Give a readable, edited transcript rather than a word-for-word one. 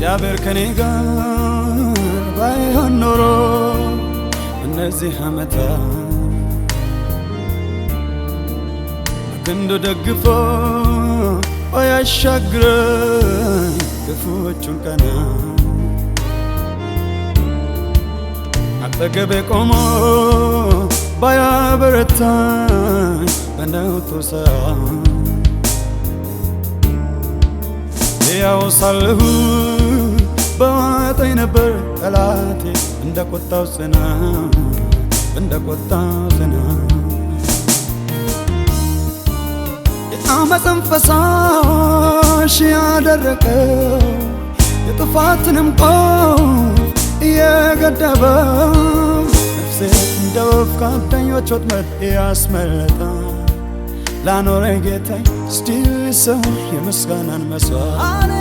እግዚአብሔር ከኔ ጋር ባይሆን ኖሮ እነዚህ ዓመታት በክንዱ ደግፎ ባያሻግረኝ ክፉዎቹን ቀናት አጠገቤ ቆሞ ባያበረታኝ በነውጡ ሰዓት ሕያው ሳለሁ በዋጠኝ ነበር ጠላቴ እንደ ቁጣው ጽናት እንደ ቁጣው ጽናት የዓመፅን ፈሳሽ ያደረቀው የጥፋትንም ቆፍ እየገደበው ነፍሴ እንደ ወፍ ከአዳኞች ወጥመድ ያስመለጠ ላኖረኝ ጌታዬ ስቲል ሰው የምስጋናን መስዋዕት